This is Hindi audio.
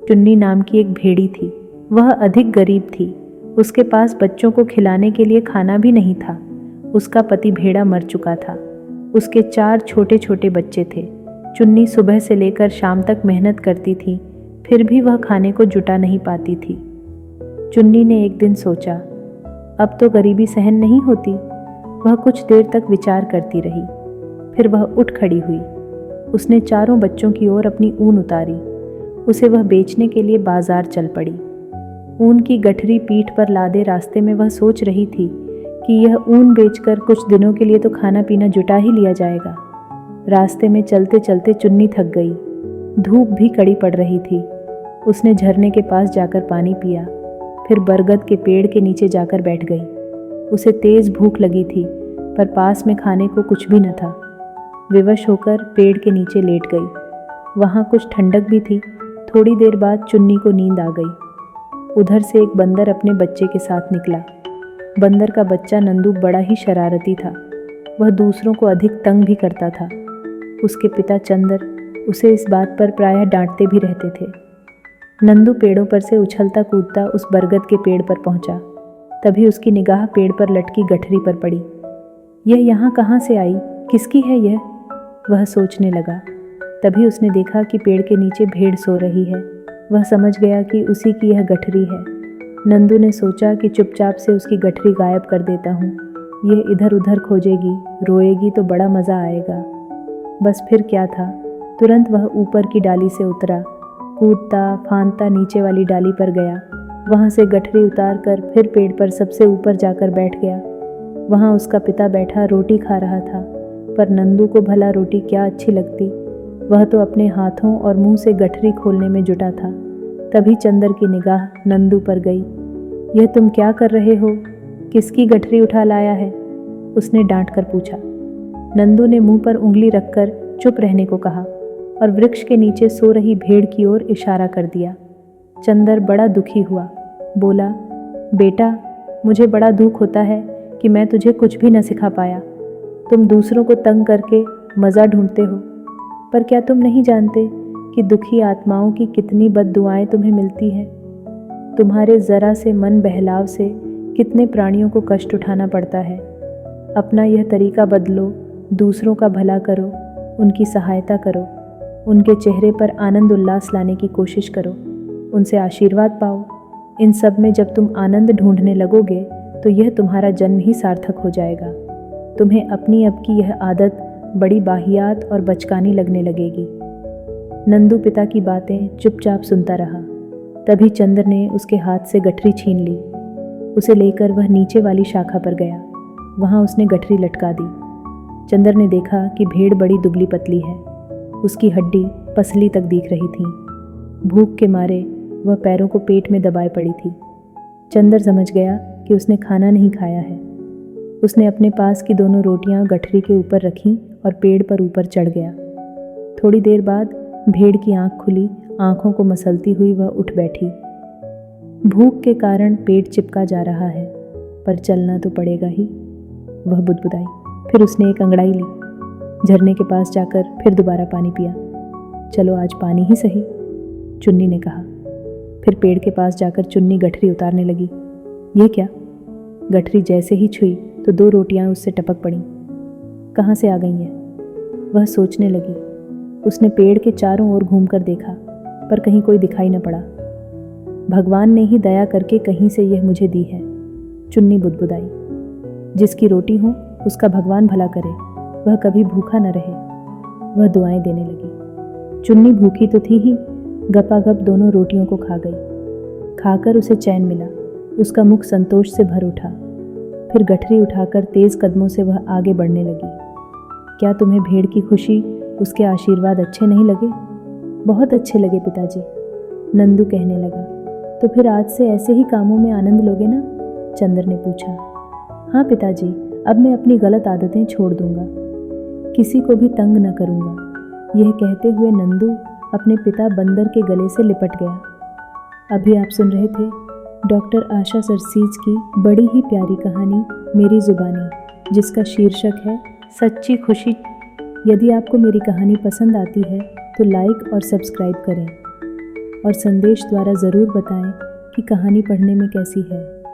चुन्नी नाम की एक भेड़ी थी। वह अधिक गरीब थी। उसके पास बच्चों को खिलाने के लिए खाना भी नहीं था। उसका पति भेड़ा मर चुका था। उसके 4 छोटे छोटे बच्चे थे। चुन्नी सुबह से लेकर शाम तक मेहनत करती थी, फिर भी वह खाने को जुटा नहीं पाती थी। चुन्नी ने एक दिन सोचा, अब तो गरीबी सहन नहीं होती। वह कुछ देर तक विचार करती रही, फिर वह उठ खड़ी हुई। उसने चारों बच्चों की ओर अपनी ऊन उतारी। उसे वह बेचने के लिए बाजार चल पड़ी। ऊन की गठरी पीठ पर लादे रास्ते में वह सोच रही थी कि यह ऊन बेचकर कुछ दिनों के लिए तो खाना पीना जुटा ही लिया जाएगा। रास्ते में चलते चलते चुन्नी थक गई। धूप भी कड़ी पड़ रही थी। उसने झरने के पास जाकर पानी पिया, फिर बरगद के पेड़ के नीचे जाकर बैठ गई। उसे तेज भूख लगी थी, पर पास में खाने को कुछ भी न था। विवश होकर पेड़ के नीचे लेट गई। वहाँ कुछ ठंडक भी थी। थोड़ी देर बाद चुन्नी को नींद आ गई। उधर से एक बंदर अपने बच्चे के साथ निकला। बंदर का बच्चा नंदू बड़ा ही शरारती था। वह दूसरों को अधिक तंग भी करता था। उसके पिता चंदर उसे इस बात पर प्रायः डांटते भी रहते थे। नंदू पेड़ों पर से उछलता कूदता उस बरगद के पेड़ पर पहुंचा। तभी उसकी निगाह पेड़ पर लटकी गठरी पर पड़ी। यह यहाँ कहाँ से आई? किसकी है यह? वह सोचने लगा। तभी उसने देखा कि पेड़ के नीचे भेड़ सो रही है। वह समझ गया कि उसी की यह गठरी है। नंदू ने सोचा कि चुपचाप से उसकी गठरी गायब कर देता हूँ। यह इधर उधर खोजेगी, रोएगी तो बड़ा मज़ा आएगा। बस फिर क्या था, तुरंत वह ऊपर की डाली से उतरा। कूदता फांदता नीचे वाली डाली पर गया। वहाँ से गठरी उतार कर फिर पेड़ पर सबसे ऊपर जाकर बैठ गया। वहाँ उसका पिता बैठा रोटी खा रहा था, पर नंदू को भला रोटी क्या अच्छी लगती। वह तो अपने हाथों और मुंह से गठरी खोलने में जुटा था। तभी चंदर की निगाह नंदू पर गई। यह तुम क्या कर रहे हो? किसकी गठरी उठा लाया है? उसने डांट कर पूछा। नंदू ने मुंह पर उंगली रखकर चुप रहने को कहा और वृक्ष के नीचे सो रही भेड़ की ओर इशारा कर दिया। चंदर बड़ा दुखी हुआ। बोला, बेटा, मुझे बड़ा दुख होता है कि मैं तुझे कुछ भी न सिखा पाया। तुम दूसरों को तंग करके मज़ा ढूंढते हो, पर क्या तुम नहीं जानते कि दुखी आत्माओं की कितनी बद्दुआएं तुम्हें मिलती हैं? तुम्हारे ज़रा से मन बहलाव से कितने प्राणियों को कष्ट उठाना पड़ता है। अपना यह तरीका बदलो, दूसरों का भला करो, उनकी सहायता करो, उनके चेहरे पर आनंद उल्लास लाने की कोशिश करो, उनसे आशीर्वाद पाओ। इन सब में जब तुम आनंद ढूंढने लगोगे तो यह तुम्हारा जन्म ही सार्थक हो जाएगा। तुम्हें अपनी अब की यह आदत बड़ी बाहियात और बचकानी लगने लगेगी। नंदू पिता की बातें चुपचाप सुनता रहा। तभी चंद्र ने उसके हाथ से गठरी छीन ली। उसे लेकर वह नीचे वाली शाखा पर गया। वहाँ उसने गठरी लटका दी। चंद्र ने देखा कि भेड़ बड़ी दुबली पतली है। उसकी हड्डी पसली तक दिख रही थी। भूख के मारे वह पैरों को पेट में दबाए पड़ी थी। चंद्र समझ गया कि उसने खाना नहीं खाया है। उसने अपने पास की दोनों रोटियां गठरी के ऊपर रखीं और पेड़ पर ऊपर चढ़ गया। थोड़ी देर बाद भेड़ की आंख खुली। आंखों को मसलती हुई वह उठ बैठी। भूख के कारण पेट चिपका जा रहा है, पर चलना तो पड़ेगा ही, वह बुदबुदाई। फिर उसने एक अंगड़ाई ली। झरने के पास जाकर फिर दोबारा पानी पिया। चलो आज पानी ही सही, चुन्नी ने कहा। फिर पेड़ के पास जाकर चुन्नी गठरी उतारने लगी। ये क्या? गठरी जैसे ही छुई तो 2 रोटियां उससे टपक पड़ीं। कहाँ से आ गई हैं? वह सोचने लगी। उसने पेड़ के चारों ओर घूमकर देखा, पर कहीं कोई दिखाई न पड़ा। भगवान ने ही दया करके कहीं से यह मुझे दी है, चुन्नी बुदबुदाई। जिसकी रोटी हो उसका भगवान भला करे, वह कभी भूखा न रहे। वह दुआएं देने लगी। चुन्नी भूखी तो थी ही, गपागप दोनों रोटियों को खा गई। खाकर उसे चैन मिला। उसका मुख संतोष से भर उठा। फिर गठरी उठाकर तेज कदमों से वह आगे बढ़ने लगी। क्या तुम्हें भेड़ की खुशी, उसके आशीर्वाद अच्छे नहीं लगे? बहुत अच्छे लगे पिताजी, नंदू कहने लगा। तो फिर आज से ऐसे ही कामों में आनंद लोगे ना? चंद्र ने पूछा। हाँ पिताजी, अब मैं अपनी गलत आदतें छोड़ दूंगा, किसी को भी तंग न करूंगा। यह कहते हुए नंदू अपने पिता बंदर के गले से लिपट गया। अभी आप सुन रहे थे डॉक्टर आशा सरसीज की बड़ी ही प्यारी कहानी मेरी ज़ुबानी, जिसका शीर्षक है सच्ची खुशी। यदि आपको मेरी कहानी पसंद आती है तो लाइक और सब्सक्राइब करें। और संदेश द्वारा ज़रूर बताएं कि कहानी पढ़ने में कैसी है।